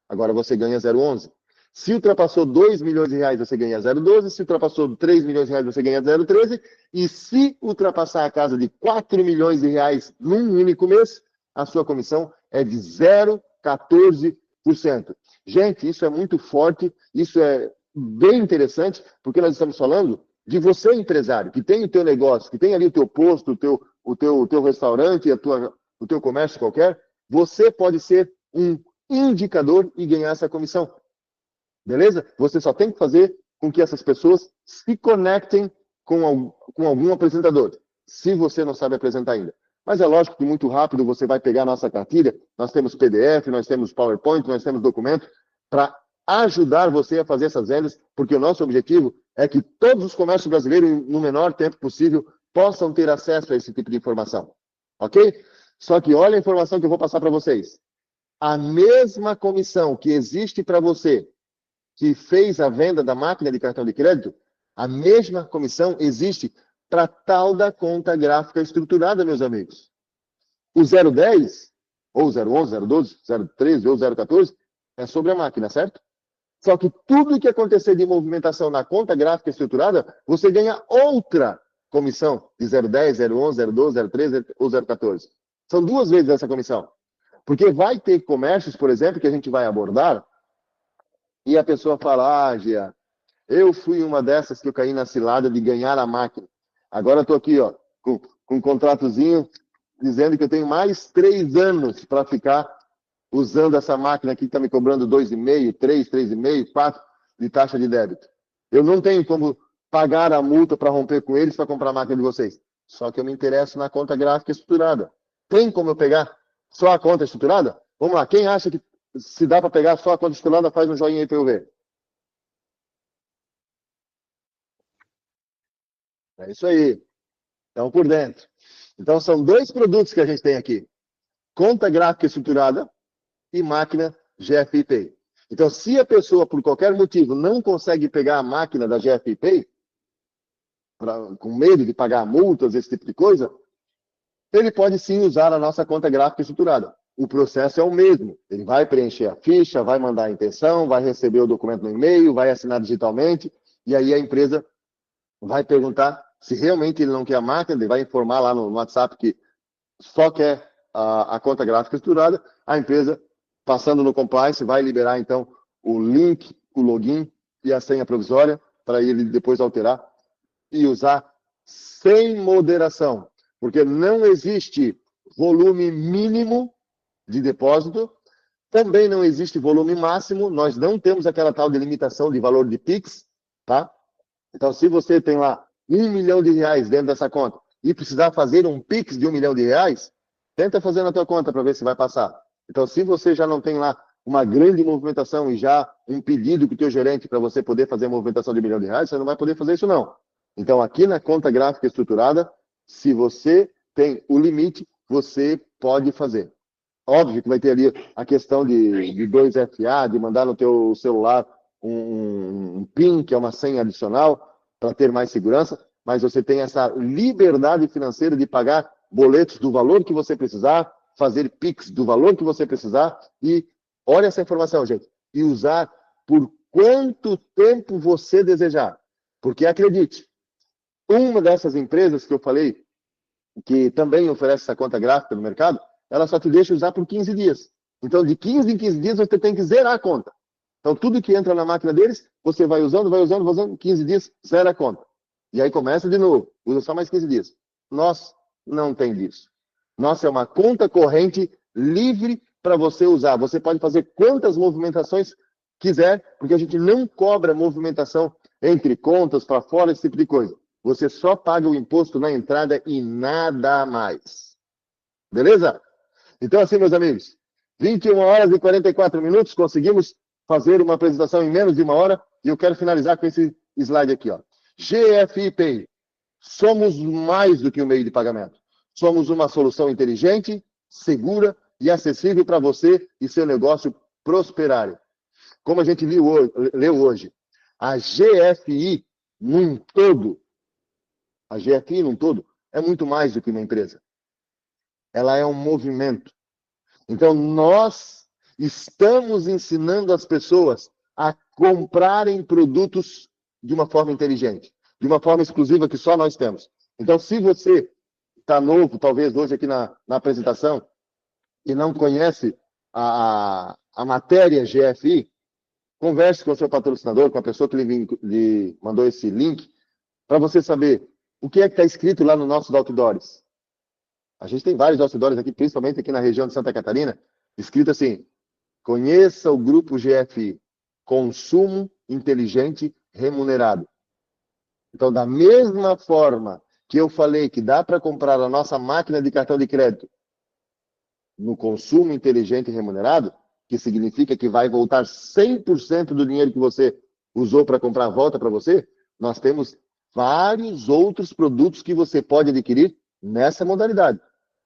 [SPEAKER 1] agora você ganha 0,11. Se ultrapassou R$2 milhões, você ganha 0,12. Se ultrapassou R$3 milhões, você ganha 0,13. E se ultrapassar a casa de R$4 milhões num único mês, a sua comissão é de 0,14%. Gente, isso é muito forte, isso é bem interessante, porque nós estamos falando de você, empresário, que tem o teu negócio, que tem ali o teu posto, o teu restaurante, o teu comércio qualquer. Você pode ser um indicador e ganhar essa comissão. Beleza? Você só tem que fazer com que essas pessoas se conectem com algum apresentador, se você não sabe apresentar ainda. Mas é lógico que muito rápido você vai pegar a nossa cartilha, nós temos PDF, nós temos PowerPoint, nós temos documento para ajudar você a fazer essas vendas, porque o nosso objetivo é que todos os comércios brasileiros, no menor tempo possível, possam ter acesso a esse tipo de informação. Ok? Só que olha a informação que eu vou passar para vocês. A mesma comissão que existe para você que fez a venda da máquina de cartão de crédito, a mesma comissão existe para tal da conta gráfica estruturada, meus amigos. O 010, ou 011, 012, 013 ou 014 é sobre a máquina, certo? Só que tudo que acontecer de movimentação na conta gráfica estruturada, você ganha outra comissão de 010, 011, 012, 013 ou 014. São duas vezes essa comissão. Porque vai ter comércios, por exemplo, que a gente vai abordar, e a pessoa fala, Gia, eu fui uma dessas que eu caí na cilada de ganhar a máquina. Agora estou aqui, ó, com um contratozinho dizendo que eu tenho mais 3 anos para ficar usando essa máquina aqui que está me cobrando 2,5, 3, 3,5, 4 de taxa de débito. Eu não tenho como pagar a multa para romper com eles para comprar a máquina de vocês. Só que eu me interesso na conta gráfica estruturada. Tem como eu pegar só a conta estruturada? Vamos lá, quem acha que se dá para pegar só a conta estruturada, faz um joinha aí para eu ver. É isso aí. Estão por dentro. Então, são 2 produtos que a gente tem aqui. Conta gráfica estruturada e máquina GFI Pay. Então, se a pessoa, por qualquer motivo, não consegue pegar a máquina da GFI Pay, com medo de pagar multas, esse tipo de coisa, ele pode sim usar a nossa conta gráfica estruturada. O processo é o mesmo. Ele vai preencher a ficha, vai mandar a intenção, vai receber o documento no e-mail, vai assinar digitalmente, e aí a empresa vai perguntar se realmente ele não quer a máquina, ele vai informar lá no WhatsApp que só quer a conta gráfica estruturada, a empresa, passando no compliance, vai liberar então o link, o login e a senha provisória para ele depois alterar e usar sem moderação, porque não existe volume mínimo de depósito, também não existe volume máximo, nós não temos aquela tal delimitação de valor de Pix, tá? Então, se você tem lá R$1 milhão dentro dessa conta e precisar fazer um Pix de R$1 milhão, tenta fazer na tua conta para ver se vai passar. Então, se você já não tem lá uma grande movimentação e já um pedido com o teu gerente para você poder fazer a movimentação de R$1 milhão, você não vai poder fazer isso não. Então, aqui na conta gráfica estruturada, se você tem o limite, você pode fazer. Óbvio que vai ter ali a questão de 2FA, de mandar no teu celular um PIN, que é uma senha adicional, para ter mais segurança, mas você tem essa liberdade financeira de pagar boletos do valor que você precisar, fazer Pix do valor que você precisar, e olha essa informação, gente, e usar por quanto tempo você desejar. Porque acredite, uma dessas empresas que eu falei, que também oferece essa conta gráfica no mercado, ela só te deixa usar por 15 dias. Então, de 15 em 15 dias, você tem que zerar a conta. Então, tudo que entra na máquina deles, você vai usando, 15 dias, zera a conta. E aí começa de novo, usa só mais 15 dias. Nós não tem disso. Nossa, é uma conta corrente livre para você usar. Você pode fazer quantas movimentações quiser, porque a gente não cobra movimentação entre contas, para fora, esse tipo de coisa. Você só paga o imposto na entrada e nada mais. Beleza? Então, assim, meus amigos, 21 horas e 44 minutos, conseguimos fazer uma apresentação em menos de 1 hora, e eu quero finalizar com esse slide aqui, ó. GFI Pay. Somos mais do que um meio de pagamento. Somos uma solução inteligente, segura e acessível para você e seu negócio prosperarem. Como a gente leu hoje, a GFI num todo, é muito mais do que uma empresa. Ela é um movimento. Então, nós estamos ensinando as pessoas a comprarem produtos de uma forma inteligente, de uma forma exclusiva que só nós temos. Então, se você está novo, talvez hoje aqui na apresentação, e não conhece a matéria GFI, converse com o seu patrocinador, com a pessoa que lhe mandou esse link, para você saber o que é que está escrito lá no nossos outdoors. A gente tem vários outdoors aqui, principalmente aqui na região de Santa Catarina, escrito assim: conheça o grupo GFI, consumo inteligente remunerado. Então, da mesma forma que eu falei que dá para comprar a nossa máquina de cartão de crédito no consumo inteligente remunerado, que significa que vai voltar 100% do dinheiro que você usou para comprar, volta para você, nós temos vários outros produtos que você pode adquirir nessa modalidade.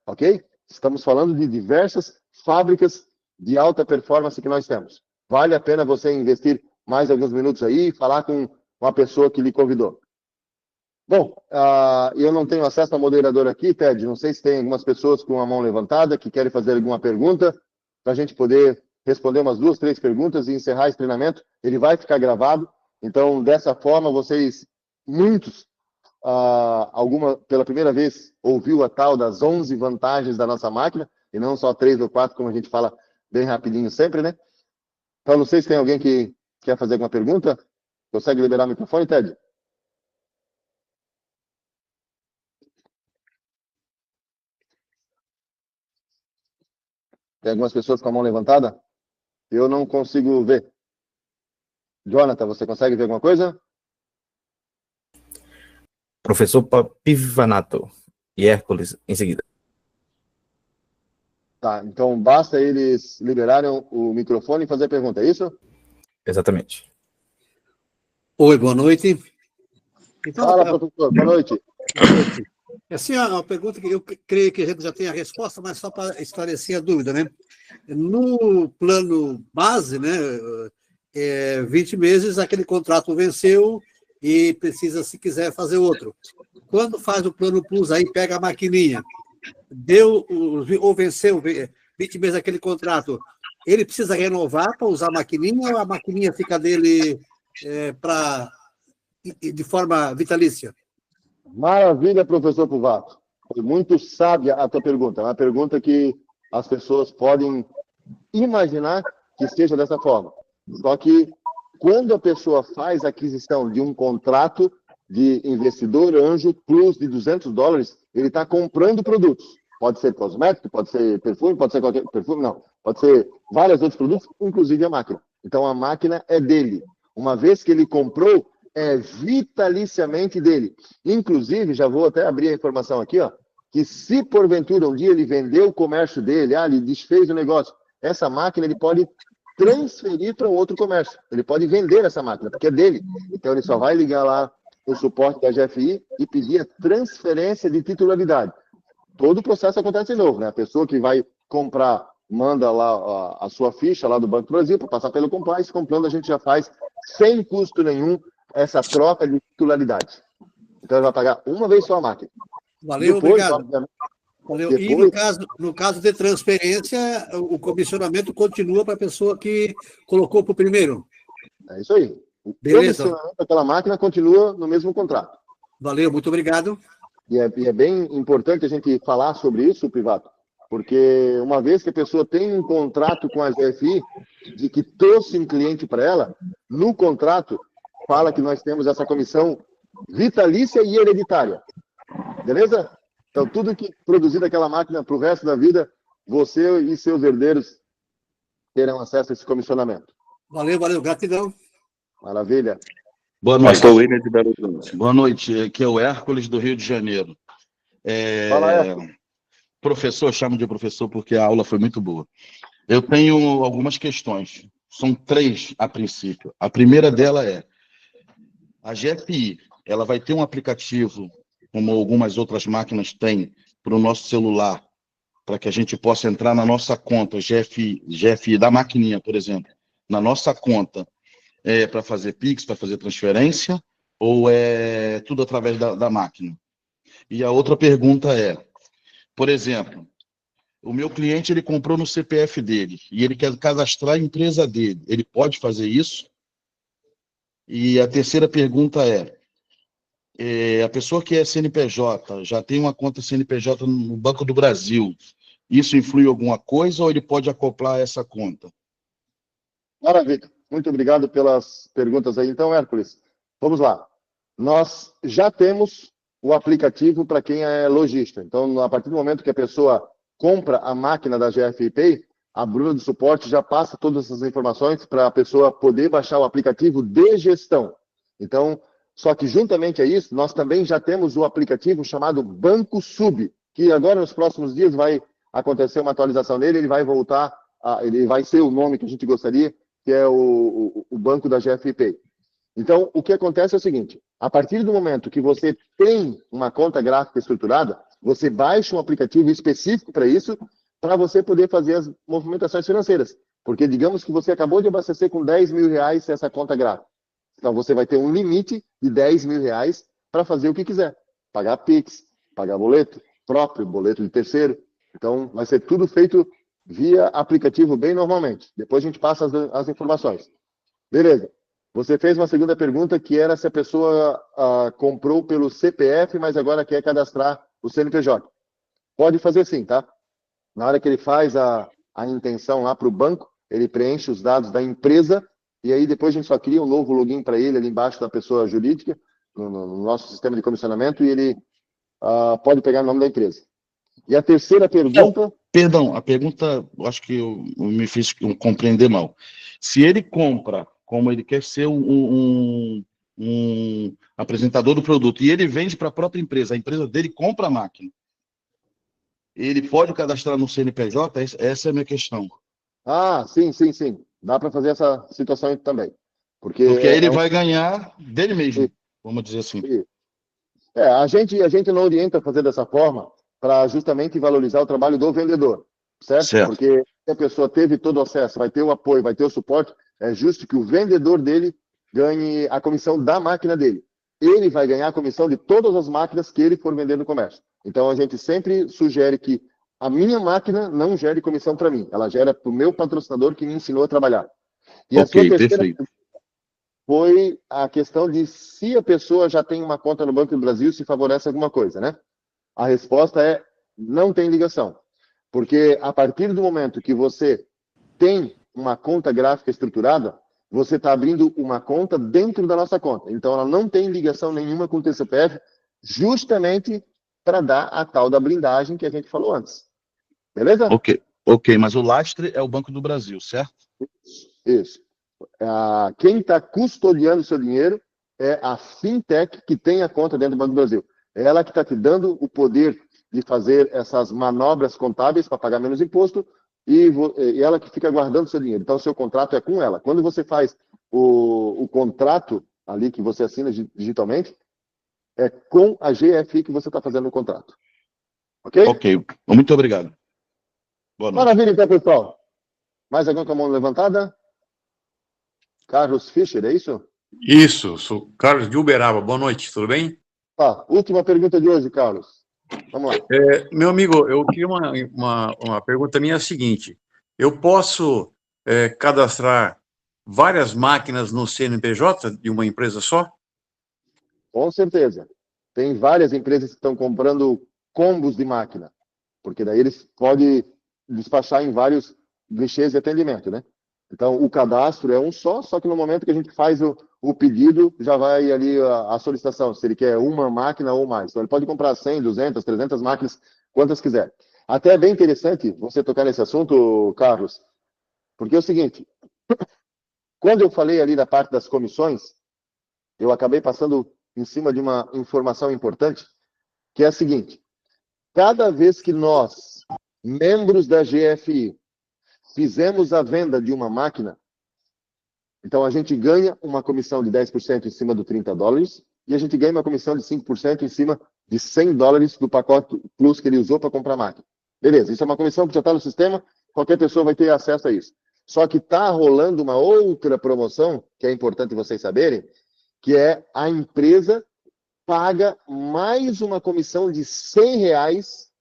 [SPEAKER 1] Ok? Estamos falando de diversas fábricas de alta performance que nós temos. Vale a pena você investir mais alguns minutos aí e falar com uma pessoa que lhe convidou. Bom, eu não tenho acesso ao moderador aqui, Ted. Não sei se tem algumas pessoas com a mão levantada que querem fazer alguma pergunta, para a gente poder responder umas 2, 3 perguntas e encerrar esse treinamento. Ele vai ficar gravado. Então, dessa forma, muitos, pela primeira vez, ouviu a tal das 11 vantagens da nossa máquina, e não só 3 ou 4, como a gente fala bem rapidinho sempre, né? Então, não sei se tem alguém que quer fazer alguma pergunta. Consegue liberar o microfone, Ted? Tem algumas pessoas com a mão levantada? Eu não consigo ver. Jonathan, você consegue ver alguma coisa?
[SPEAKER 2] Professor Pivanato e Hércules em seguida.
[SPEAKER 1] Tá, então basta eles liberarem o microfone e fazer a pergunta, é isso?
[SPEAKER 2] Exatamente.
[SPEAKER 3] Oi, boa noite.
[SPEAKER 1] Então, fala, professor, boa noite.
[SPEAKER 3] Boa noite. Assim, é uma pergunta que eu creio que a gente já tem a resposta, mas só para esclarecer a dúvida, né? No plano base, né, 20 meses, aquele contrato venceu e precisa, se quiser, fazer outro. Quando faz o plano Plus, aí pega a maquininha, ou venceu 20 meses aquele contrato, ele precisa renovar para usar a maquininha ou a maquininha fica dele de forma vitalícia?
[SPEAKER 1] Maravilha, professor Puvato. Foi muito sábia a tua pergunta. É uma pergunta que as pessoas podem imaginar que seja dessa forma. Só que quando a pessoa faz a aquisição de um contrato de investidor anjo plus de $200, ele está comprando produtos. Pode ser cosmético, pode ser perfume, pode ser qualquer perfume, não. Pode ser vários outros produtos, inclusive a máquina. Então a máquina é dele. Uma vez que ele comprou, é vitaliciamente dele. Inclusive, já vou até abrir a informação aqui, ó, que se porventura um dia ele vendeu o comércio dele, ele desfez o negócio, essa máquina ele pode transferir para um outro comércio. Ele pode vender essa máquina, porque é dele. Então ele só vai ligar lá no suporte da GFI e pedir a transferência de titularidade. Todo o processo acontece de novo, né? A pessoa que vai comprar manda lá a sua ficha lá do Banco do Brasil para passar pelo compliance. Comprando, a gente já faz sem custo nenhum essa troca de titularidade. Então ele vai pagar uma vez só a máquina.
[SPEAKER 3] Valeu, depois, obrigado. Valeu. Depois... E no caso de transferência, o comissionamento continua para a pessoa que colocou para o primeiro?
[SPEAKER 1] É isso aí. O
[SPEAKER 3] Beleza.
[SPEAKER 1] comissionamento daquela máquina continua no mesmo contrato.
[SPEAKER 3] Valeu, muito obrigado.
[SPEAKER 1] E é bem importante a gente falar sobre isso, Privato, porque uma vez que a pessoa tem um contrato com a GFI, de que trouxe um cliente para ela, no contrato fala que nós temos essa comissão vitalícia e hereditária. Beleza? Então, tudo que produzir daquela máquina para o resto da vida, você e seus herdeiros terão acesso a esse comissionamento.
[SPEAKER 3] Valeu, valeu. Gratidão.
[SPEAKER 1] Maravilha.
[SPEAKER 4] Boa noite. William de Belo Horizonte. Boa noite. Aqui é o Hércules, do Rio de Janeiro.
[SPEAKER 1] Fala, Hércules.
[SPEAKER 4] Professor, chamo de professor porque a aula foi muito boa. Eu tenho algumas questões. São 3 a princípio. A primeira dela é: a GFI, ela vai ter um aplicativo, como algumas outras máquinas têm, para o nosso celular, para que a gente possa entrar na nossa conta, GFI da maquininha, por exemplo, na nossa conta, para fazer Pix, para fazer transferência, ou é tudo através da máquina? E a outra pergunta é, por exemplo, o meu cliente ele comprou no CPF dele e ele quer cadastrar a empresa dele. Ele pode fazer isso? E a terceira pergunta a pessoa que é CNPJ, já tem uma conta CNPJ no Banco do Brasil, isso influi alguma coisa ou ele pode acoplar essa conta?
[SPEAKER 1] Maravilha. Muito obrigado pelas perguntas aí. Então, Hércules, vamos lá. Nós já temos o aplicativo para quem é lojista. Então, a partir do momento que a pessoa compra a máquina da GFI Pay, a Bruna do suporte já passa todas essas informações para a pessoa poder baixar o aplicativo de gestão. Então, só que juntamente a isso, nós também já temos o aplicativo chamado Banco Sub, que agora nos próximos dias vai acontecer uma atualização nele, ele vai voltar, ele vai ser o nome que a gente gostaria, que é o banco da GFI Pay. Então, o que acontece é o seguinte: a partir do momento que você tem uma conta gráfica estruturada, Você baixa um aplicativo específico para isso, para você poder fazer as movimentações financeiras. Porque digamos que você acabou de abastecer com 10 mil reais essa conta grátis. Então você vai ter um limite de 10 mil reais para fazer o que quiser. Pagar Pix, pagar boleto próprio, boleto de terceiro. Então vai ser tudo feito via aplicativo bem normalmente. Depois a gente passa as informações. Beleza. Você fez uma segunda pergunta que era se a pessoa comprou pelo CPF, mas agora quer cadastrar o CNPJ. Pode fazer sim, tá? Na hora que ele faz a intenção lá para o banco, ele preenche os dados da empresa e aí depois a gente só cria um novo login para ele ali embaixo da pessoa jurídica, no nosso sistema de comissionamento, e ele pode pegar o nome da empresa. E a terceira pergunta...
[SPEAKER 4] Perdão, a pergunta, eu acho que eu me fiz compreender mal. Se ele compra, como ele quer ser um apresentador do produto, e ele vende para a própria empresa, a empresa dele compra a máquina, ele pode cadastrar no CNPJ? Essa é a minha questão.
[SPEAKER 1] Sim. Dá para fazer essa situação aí também. Porque
[SPEAKER 4] aí ele vai ganhar dele mesmo, vamos dizer assim.
[SPEAKER 1] A gente não orienta a fazer dessa forma para justamente valorizar o trabalho do vendedor, certo? Porque se a pessoa teve todo o acesso, vai ter o apoio, vai ter o suporte, é justo que o vendedor dele ganhe a comissão da máquina dele. Ele vai ganhar a comissão de todas as máquinas que ele for vender no comércio. Então, a gente sempre sugere que a minha máquina não gere comissão para mim. Ela gera para o meu patrocinador que me ensinou a trabalhar. E a sua terceira foi a questão de se a pessoa já tem uma conta no Banco do Brasil, se favorece alguma coisa, né? A resposta é não tem ligação. Porque a partir do momento que você tem uma conta gráfica estruturada, você está abrindo uma conta dentro da nossa conta. Então, ela não tem ligação nenhuma com o TCPF, justamente para dar a tal da blindagem que a gente falou antes. Beleza?
[SPEAKER 4] Ok, mas o lastre é o Banco do Brasil, certo?
[SPEAKER 1] Isso. Quem está custodiando o seu dinheiro é a fintech que tem a conta dentro do Banco do Brasil. É ela que está te dando o poder de fazer essas manobras contábeis para pagar menos imposto e ela que fica guardando o seu dinheiro. Então, o seu contrato é com ela. Quando você faz o contrato ali que você assina digitalmente, é com a GFI que você está fazendo o contrato. Ok?
[SPEAKER 4] Ok. Muito obrigado. Boa noite.
[SPEAKER 1] Maravilha, então, pessoal. Mais alguém com a mão levantada? Carlos Fischer, é isso?
[SPEAKER 5] Isso, sou Carlos de Uberaba. Boa noite, tudo bem?
[SPEAKER 1] Última pergunta de hoje, Carlos. Vamos lá.
[SPEAKER 5] Meu amigo, eu queria uma pergunta minha, é a seguinte: eu posso cadastrar várias máquinas no CNPJ de uma empresa só?
[SPEAKER 1] Com certeza. Tem várias empresas que estão comprando combos de máquina, porque daí eles podem despachar em vários guichês de atendimento, né? Então, o cadastro é um só que no momento que a gente faz o pedido, já vai ali a solicitação, se ele quer uma máquina ou mais. Então, ele pode comprar 100, 200, 300 máquinas, quantas quiser. Até é bem interessante você tocar nesse assunto, Carlos, porque é o seguinte, quando eu falei ali da parte das comissões, eu acabei passando em cima de uma informação importante, que é a seguinte: cada vez que nós, membros da GFI, fizemos a venda de uma máquina, então a gente ganha uma comissão de 10% em cima do $30 e a gente ganha uma comissão de 5% em cima de $100 do pacote Plus que ele usou para comprar a máquina. Beleza, isso é uma comissão que já está no sistema, qualquer pessoa vai ter acesso a isso. Só que está rolando uma outra promoção, que é importante vocês saberem, que é a empresa paga mais uma comissão de R$100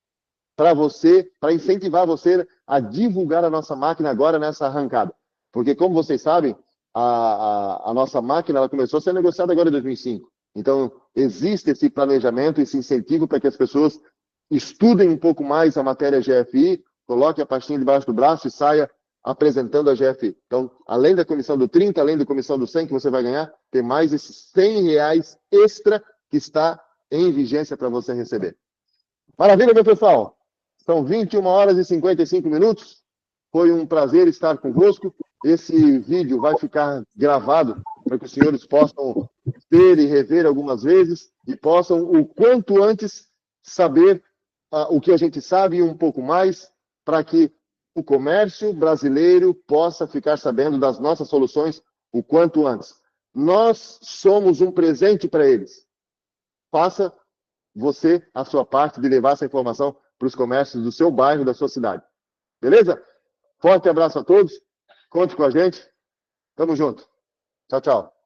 [SPEAKER 1] para você, para incentivar você a divulgar a nossa máquina agora nessa arrancada. Porque, como vocês sabem, a nossa máquina ela começou a ser negociada agora em 2005. Então, existe esse planejamento, esse incentivo para que as pessoas estudem um pouco mais a matéria GFI, coloquem a pastinha debaixo do braço e saia apresentando a GFI. Então, além da comissão do 30, além da comissão do 100 que você vai ganhar, tem mais esses R$100 extra que está em vigência para você receber. Maravilha, meu pessoal? São 21 horas e 55 minutos. Foi um prazer estar convosco. Esse vídeo vai ficar gravado para que os senhores possam ver e rever algumas vezes e possam, o quanto antes, saber o que a gente sabe e um pouco mais, para que o comércio brasileiro possa ficar sabendo das nossas soluções o quanto antes. Nós somos um presente para eles. Faça você a sua parte de levar essa informação para os comércios do seu bairro, da sua cidade. Beleza? Forte abraço a todos. Conte com a gente. Tamo junto. Tchau, tchau.